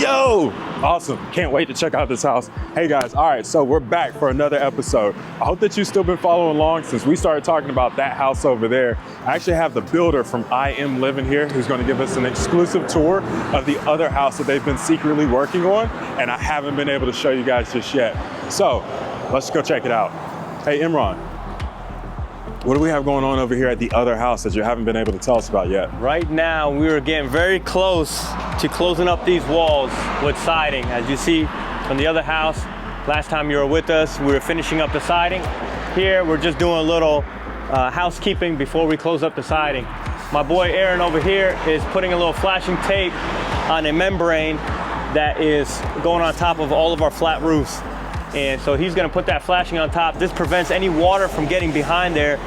Yo, awesome. Can't wait to check out this house. Hey guys, all right, so we're back for another episode. I hope that you've still been following along since we started talking about that house over there. I actually have the builder from IM LIVIN here who's gonna give us an exclusive tour of the other house that they've been secretly working on, and I haven't been able to show you guys just yet. So let's go check it out. Hey Imran, what do we have going on over here at the other house that you haven't been able to tell us about yet? Right now, we are getting very close to closing up these walls with siding. As you see from the other house, last time you were with us, we were finishing up the siding. Here, we're just doing a little housekeeping before we close up the siding. My boy Aaron over here is putting a little flashing tape on a membrane that is going on top of all of our flat roofs. And so he's gonna put that flashing on top. This prevents any water from getting behind there,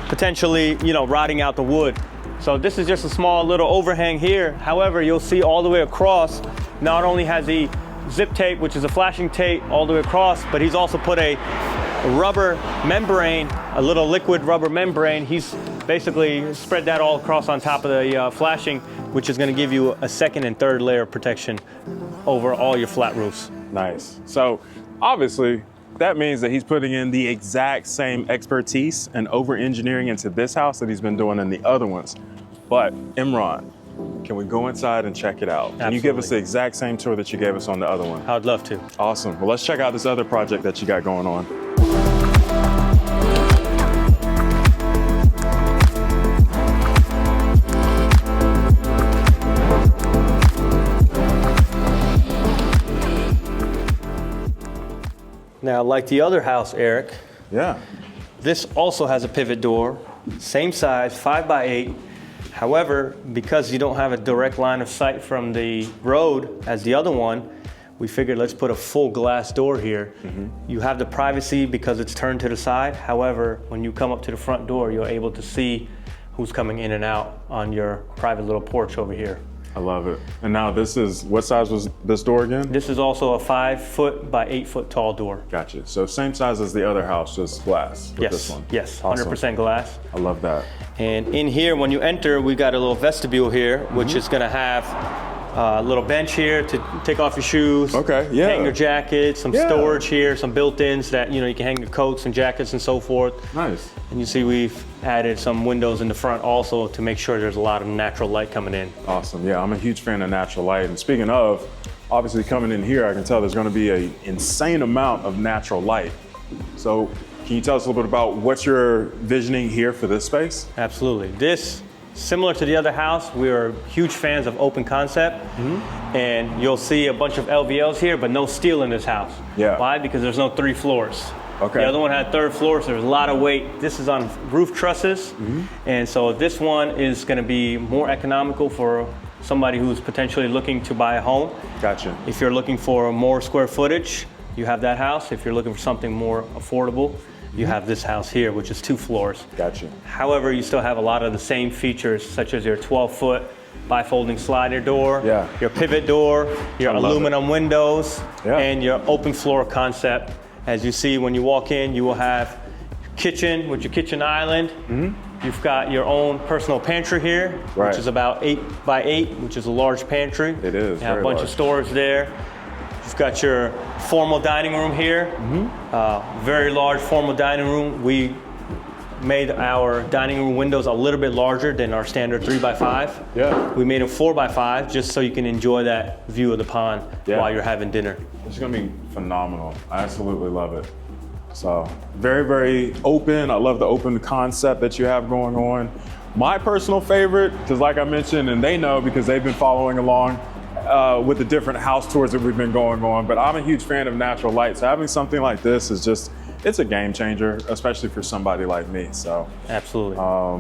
potentially, rotting out the wood. So this is just a small little overhang here. However, you'll see all the way across, not only has he zip tape, which is a flashing tape all the way across, but he's also put a rubber membrane, a little liquid rubber membrane. He's basically spread that all across on top of the flashing, which is gonna give you a second and third layer of protection over all your flat roofs. Nice. So obviously, that means that he's putting in the exact same expertise and over-engineering into this house that he's been doing in the other ones. But Imran, can we go inside and check it out? Absolutely. Can you give us the exact same tour that you gave us on the other one? I'd love to. Awesome. Well, let's check out this other project that you got going on. Now, like the other house, Eric, Yeah. this also has a pivot door, same size, 5x8. However, because you don't have a direct line of sight from the road as the other one, we figured let's put a full glass door here. You have the privacy because it's turned to the side. However, when you come up to the front door, you're able to see who's coming in and out on your private little porch over here. I love it. And now this is, what size was this door again? This is also a 5-foot by 8-foot tall door. Gotcha. So same size as the other house, just glass with this one. Yes, Awesome. 100% glass. I love that. And in here, when you enter, we got a little vestibule here, which is gonna have a little bench here to take off your shoes. Okay, yeah. Hang your jackets, some storage here, some built-ins that you can hang your coats and jackets and so forth. Nice. And you see we've added some windows in the front also to make sure there's a lot of natural light coming in. Awesome. Yeah, I'm a huge fan of natural light. And speaking of, obviously coming in here, I can tell there's going to be an insane amount of natural light. So can you tell us a little bit about what you're visioning here for this space? Absolutely. This, similar to the other house, we are huge fans of open concept. And you'll see a bunch of LVLs here, but no steel in this house. Yeah. Why? Because there's no 3 floors. Okay. The other one had 3rd floor, so there's a lot of weight. This is on roof trusses. And so this one is gonna be more economical for somebody who's potentially looking to buy a home. Gotcha. If you're looking for more square footage, you have that house. If you're looking for something more affordable, you have this house here, which is 2 floors. Gotcha. However, you still have a lot of the same features, such as your 12-foot bifolding slider door, your pivot door, your aluminum windows, and your open floor concept. As you see, when you walk in, you will have kitchen with your kitchen island. You've got your own personal pantry here, which is about 8x8, which is a large pantry. It is. You have a bunch of storage there. You've got your formal dining room here. Very large formal dining room. We made our dining room windows a little bit larger than our standard 3x5. Yeah. We made them 4x5 just so you can enjoy that view of the pond while you're having dinner. It's gonna be phenomenal. I absolutely love it. So very, very open. I love the open concept that you have going on. My personal favorite, because like I mentioned, and they know because they've been following along with the different house tours that we've been going on, but I'm a huge fan of natural light. So having something like this is just, it's a game changer, especially for somebody like me, so. Absolutely.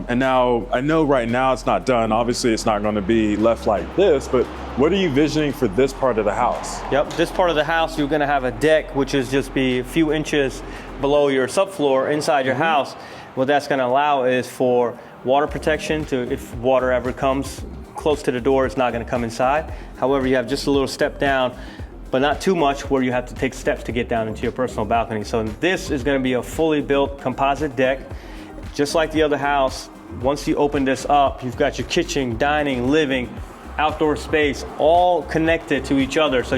And now, I know right now it's not done. Obviously it's not gonna be left like this, but what are you visioning for this part of the house? Yep, this part of the house, you're gonna have a deck, which is just be a few inches below your subfloor inside your house. What that's gonna allow is for water protection to, if water ever comes close to the door, it's not gonna come inside. However, you have just a little step down, but not too much where you have to take steps to get down into your personal balcony. So this is gonna be a fully built composite deck. Just like the other house, once you open this up, you've got your kitchen, dining, living, outdoor space, all connected to each other. So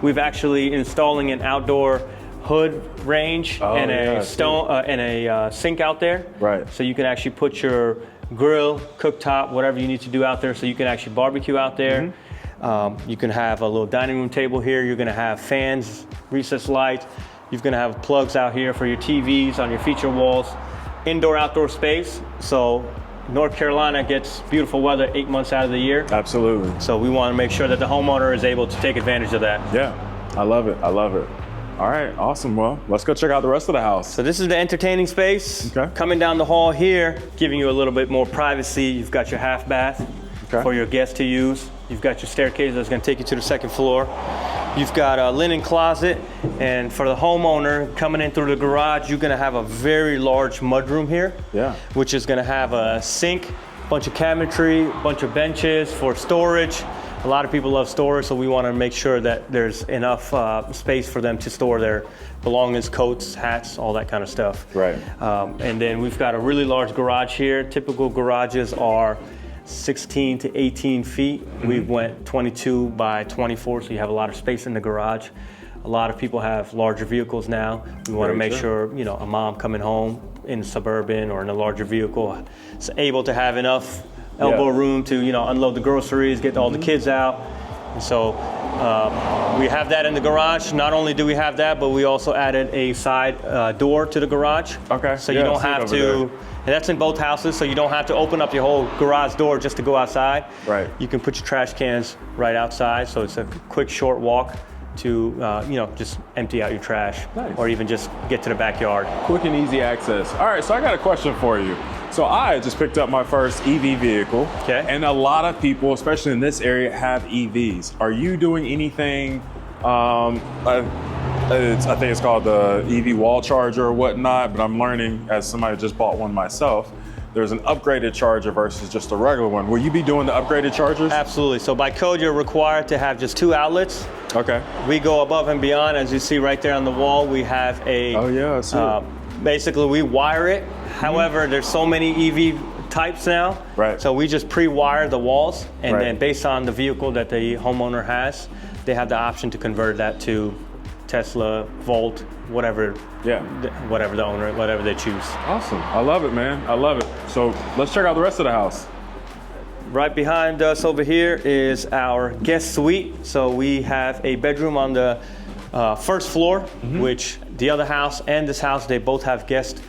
we've actually installing an outdoor hood range and a sink out there. Right. So you can actually put your grill, cooktop, whatever you need to do out there. So you can actually barbecue out there. You can have a little dining room table here. You're gonna have fans, recessed lights. You're gonna have plugs out here for your TVs on your feature walls. Indoor, outdoor space. So North Carolina gets beautiful weather 8 months out of the year. Absolutely. So we wanna make sure that the homeowner is able to take advantage of that. Yeah, I love it, I love it. All right, awesome. Well, let's go check out the rest of the house. So this is the entertaining space. Okay. Coming down the hall here, giving you a little bit more privacy. You've got your half bath for your guests to use. You've got your staircase that's gonna take you to the second floor. You've got a linen closet, and for the homeowner coming in through the garage, you're gonna have a very large mudroom here, which is gonna have a sink, bunch of cabinetry, bunch of benches for storage. A lot of people love storage, so we wanna make sure that there's enough space for them to store their belongings, coats, hats, all that kind of stuff. Right. And then we've got a really large garage here. Typical garages are 16 to 18 feet. We went 22 by 24, so you have a lot of space in the garage. A lot of people have larger vehicles now. We want to make sure, you know, a mom coming home in a Suburban or in a larger vehicle is able to have enough elbow room to, you know, unload the groceries, get all the kids out. And so we have that in the garage. Not only do we have that, but we also added a side door to the garage. Okay. So you don't have to, and that's in both houses, so you don't have to open up your whole garage door just to go outside. Right. You can put your trash cans right outside, so it's a quick, short walk to, you know, just empty out your trash. Nice. Or even just get to the backyard. Quick and easy access. All right, so I got a question for you. So I just picked up my first EV vehicle. Okay. And a lot of people, especially in this area, have EVs. Are you doing anything, I think it's called the EV wall charger or whatnot, but I'm learning as somebody who just bought one myself, there's an upgraded charger versus just a regular one. Will you be doing the upgraded chargers? Absolutely. So by code, you're required to have just 2 outlets. Okay. We go above and beyond. As you see right there on the wall, we have a, I see. Basically we wire it. However, there's so many EV types now. Right. So we just pre-wire the walls, and then based on the vehicle that the homeowner has, they have the option to convert that to Tesla, Volt, whatever. Whatever the owner, whatever they choose. Awesome. I love it, man. I love it. So let's check out the rest of the house. Right behind us over here is our guest suite. So we have a bedroom on the first floor, which the other house and this house, they both have guest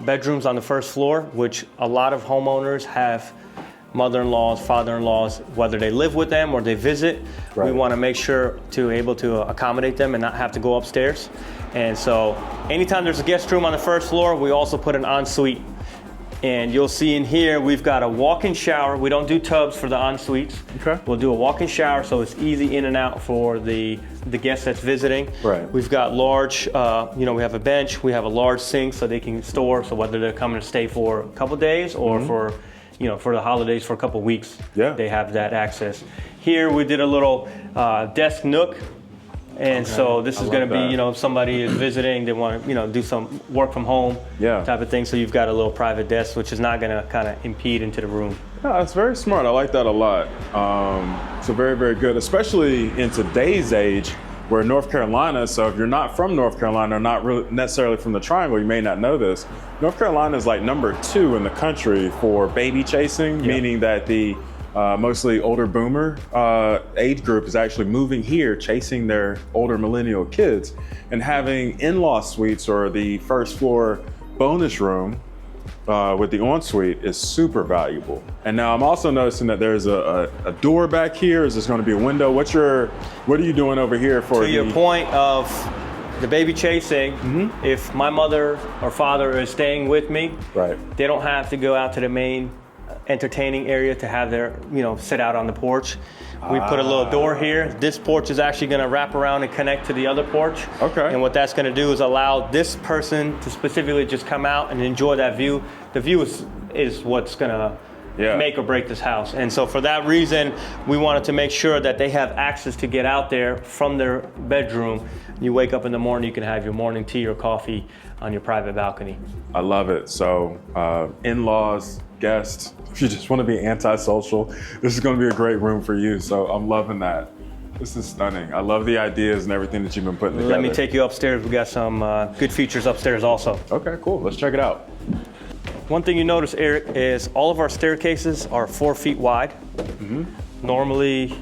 bedrooms on the first floor, which a lot of homeowners have mother-in-laws, father-in-laws, whether they live with them or they visit. We want to make sure to able to accommodate them and not have to go upstairs. And so anytime there's a guest room on the first floor, we also put an ensuite. And you'll see in here, we've got a walk-in shower. We don't do tubs for the en-suites. Okay. We'll do a walk-in shower, so it's easy in and out for the guest that's visiting. Right. We've got large, we have a bench. We have a large sink so they can store, so whether they're coming to stay for a couple days or for the holidays for a couple weeks, they have that access. Here we did a little desk nook. And so this is going to be, if somebody is visiting, they want to, do some work from home type of thing. So you've got a little private desk, which is not going to kind of impede into the room. Yeah, that's very smart. I like that a lot. So very, very good, especially in today's age where North Carolina, so if you're not from North Carolina or not really necessarily from the Triangle, you may not know this. North Carolina is like #2 in the country for baby chasing, meaning that the mostly older boomer age group is actually moving here, chasing their older millennial kids, and having in-law suites or the first floor bonus room with the ensuite is super valuable. And now I'm also noticing that there's a door back here. Is this going to be a window? What are you doing over here for? To your point of the baby chasing, if my mother or father is staying with me, they don't have to go out to the main entertaining area to have their, sit out on the porch. We put a little door here. This porch is actually going to wrap around and connect to the other porch. Okay. And what that's going to do is allow this person to specifically just come out and enjoy that view. The view is what's going to make or break this house. And so for that reason, we wanted to make sure that they have access to get out there from their bedroom. You wake up in the morning, you can have your morning tea or coffee on your private balcony. I love it. So in-laws, guests, if you just want to be antisocial, this is going to be a great room for you. So I'm loving that. This is stunning. I love the ideas and everything that you've been putting together. Let me take you upstairs. We got some good features upstairs also. Okay, cool. Let's check it out. One thing you notice, Eric, is all of our staircases are 4 feet wide. Normally,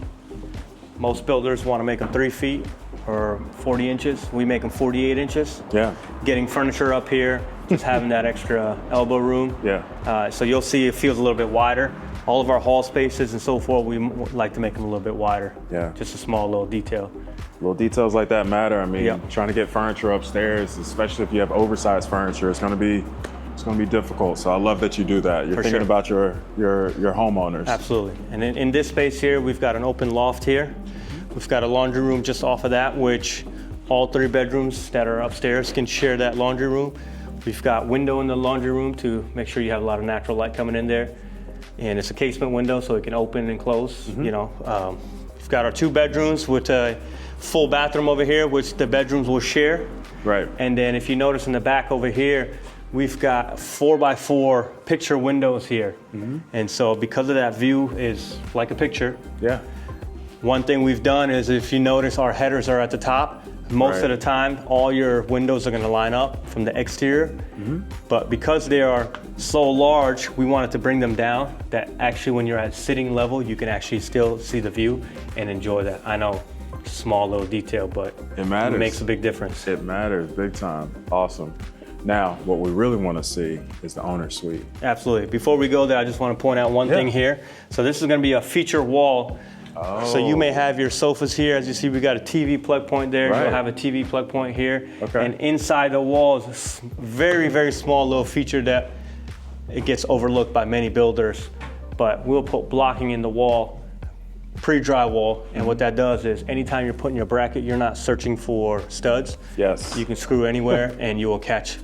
most builders want to make them 3 feet or 40 inches. We make them 48 inches. Yeah. Getting furniture up here, just having that extra elbow room. Yeah. So you'll see it feels a little bit wider. All of our hall spaces and so forth, we like to make them a little bit wider. Yeah. Just a small little detail. Little details like that matter. I mean, trying to get furniture upstairs, especially if you have oversized furniture, it's going to be difficult. So I love that you do that. You're thinking about your homeowners. Absolutely. And in this space here, we've got an open loft here. We've got a laundry room just off of that, which all 3 bedrooms that are upstairs can share that laundry room. We've got window in the laundry room to make sure you have a lot of natural light coming in there. And it's a casement window, so it can open and close. You know, we've got our 2 bedrooms with a full bathroom over here, which the bedrooms will share. Right. And then if you notice in the back over here, we've got 4x4 picture windows here. And so because of that view is like a picture. Yeah. One thing we've done is, if you notice, our headers are at the top. Most of the time, all your windows are going to line up from the exterior. But because they are so large, we wanted to bring them down, that actually when you're at sitting level, you can actually still see the view and enjoy that. I know, small little detail, but it matters. It makes a big difference. It matters big time. Awesome. Now, what we really want to see is the owner's suite. Absolutely. Before we go there, I just want to point out one thing here. So this is going to be a feature wall. So you may have your sofas here. As you see, we got a TV plug point there. You'll have a TV plug point here. And inside the walls, a very, very small little feature that it gets overlooked by many builders. But we'll put blocking in the wall, pre-drywall, and what that does is anytime you're putting your bracket, you're not searching for studs. Yes. You can screw anywhere and you will catch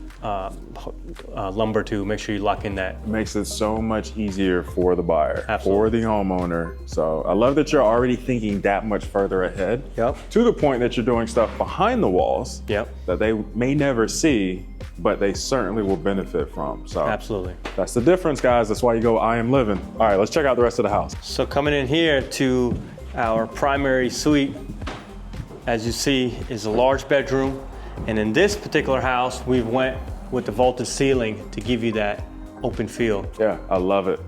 lumber to make sure you lock in that. It makes it so much easier for the buyer, Absolutely. for the homeowner. So I love that you're already thinking that much further ahead. To the point that you're doing stuff behind the walls that they may never see, but they certainly will benefit from. So Absolutely. That's the difference, guys. That's why you go IM Livin. All right, let's check out the rest of the house. So coming in here to our primary suite, as you see, is a large bedroom. And in this particular house, we went with the vaulted ceiling to give you that open feel. Yeah, I love it.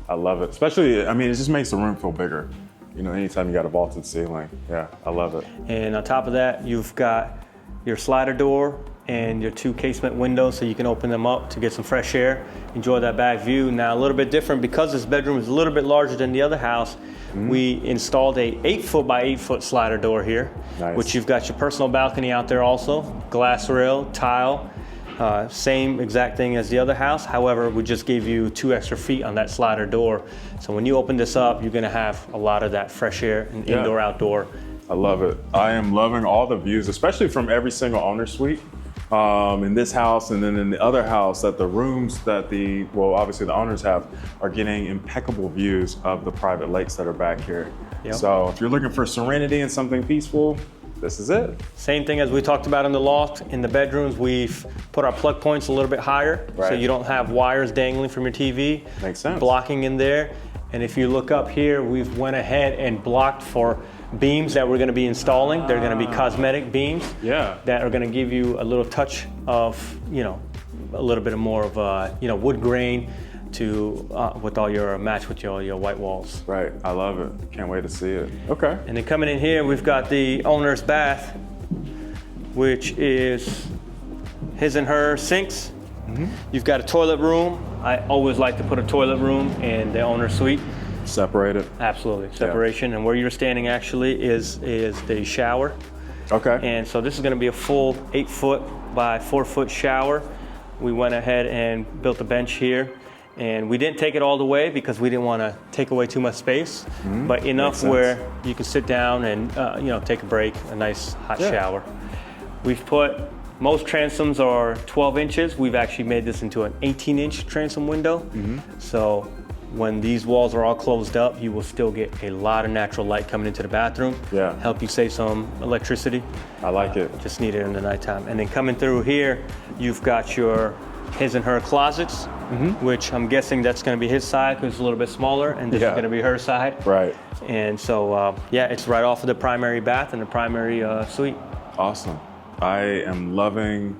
I love it. Especially, I mean, it just makes the room feel bigger. You know, anytime you got a vaulted ceiling. Yeah, I love it. And on top of that, you've got your slider door and your 2 casement windows, so you can open them up to get some fresh air, enjoy that back view. Now, a little bit different, because this bedroom is a little bit larger than the other house, we installed a 8-foot by 8-foot slider door here, which you've got your personal balcony out there also, glass rail, tile, same exact thing as the other house. However, we just gave you 2 extra feet on that slider door. So when you open this up, you're gonna have a lot of that fresh air and indoor, outdoor. I love it. I am loving all the views, especially from every single owner suite. In this house and then in the other house, that the rooms that obviously the owners have are getting impeccable views of the private lakes that are back here. So if you're looking for serenity and something peaceful, this is it. Same thing as we talked about in the loft. In the bedrooms, we've put our plug points a little bit higher, so you don't have wires dangling from your TV. Makes sense. Blocking in there. And if you look up here, we've went ahead and blocked for beams that we're going to be installing. They're going to be cosmetic beams that are going to give you a little touch of, you know, a little bit more of, you know, wood grain to with all your match with your white walls. Right, I love it. Can't wait to see it. Okay. And then coming in here, we've got the owner's bath, which is his and her sinks. You've got a toilet room. I always like to put a toilet room in the owner's suite. Separated. Absolutely, separation. And where you're standing actually is the shower. Okay. And so this is going to be a full 8-foot by 4-foot shower. We went ahead and built a bench here, and we didn't take it all the way because we didn't want to take away too much space, but enough where you can sit down and you know, take a break, a nice hot shower. We've put, most transoms are 12 inches. We've actually made this into an 18-inch transom window. So when these walls are all closed up, you will still get a lot of natural light coming into the bathroom. Yeah. Help you save some electricity. I like it. Just need it in the nighttime. And then coming through here, you've got your his and her closets, which I'm guessing that's gonna be his side because it's a little bit smaller, and this is gonna be her side. Right. And so, yeah, it's right off of the primary bath and the primary suite. Awesome. I am loving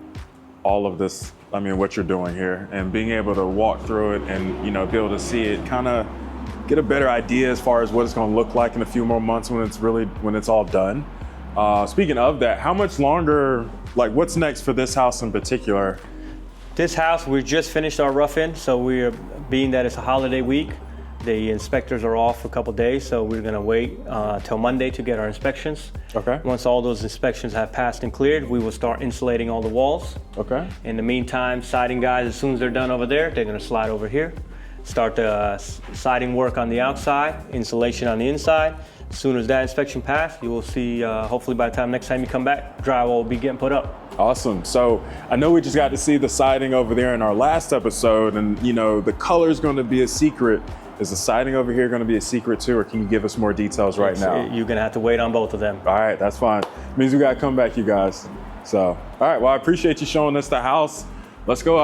all of this, I mean, what you're doing here, and being able to walk through it and, you know, be able to see it, kind of get a better idea as far as what it's going to look like in a few more months when it's all done. Speaking of that, how much longer, like what's next for this house in particular? This house, we just finished our rough-in, so we're, being that it's a holiday week, the inspectors are off for a couple days, so we're gonna wait till Monday to get our inspections. Okay. Once all those inspections have passed and cleared, we will start insulating all the walls. Okay. In the meantime, siding guys, as soon as they're done over there, they're gonna slide over here, start the siding work on the outside, insulation on the inside. As soon as that inspection passed, you will see, hopefully by the time next time you come back, drywall will be getting put up. Awesome. So I know we just got to see the siding over there in our last episode, and you know, the color is going to be a secret. Is the siding over here going to be a secret too, or can you give us more details right now? You're gonna have to wait on both of them. All right, that's fine. Means we got to come back, you guys. So, all right, well, I appreciate you showing us the house. Let's go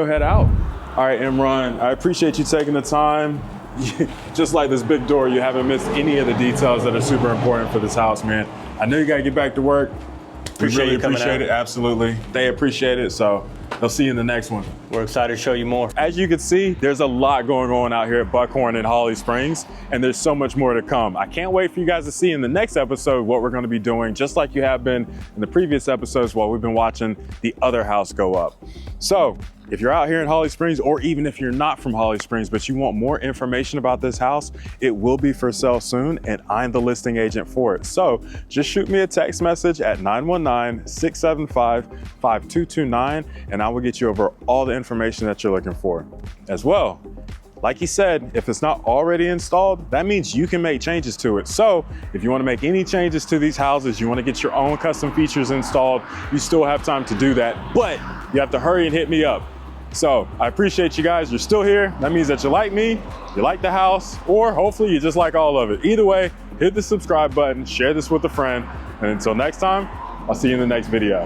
head out. All right, Imran, I appreciate you taking the time. Just like this big door, you haven't missed any of the details that are super important for this house, man. I know you got to get back to work. We really appreciate it, absolutely. They appreciate it, so they'll see you in the next one. We're excited to show you more. As you can see, there's a lot going on out here at Buckhorn and Holly Springs, and there's so much more to come. I can't wait for you guys to see in the next episode what we're gonna be doing, just like you have been in the previous episodes while we've been watching the other house go up. So, if you're out here in Holly Springs, or even if you're not from Holly Springs, but you want more information about this house, it will be for sale soon, and I'm the listing agent for it. So just shoot me a text message at 919-675-5229, and I will get you over all the information that you're looking for. As well, like he said, if it's not already installed, that means you can make changes to it. So if you want to make any changes to these houses, you want to get your own custom features installed, you still have time to do that, but you have to hurry and hit me up. So I appreciate you guys. You're still here. That means that you like me, you like the house, or hopefully you just like all of it. Either way, hit the subscribe button, share this with a friend, and until next time, I'll see you in the next video.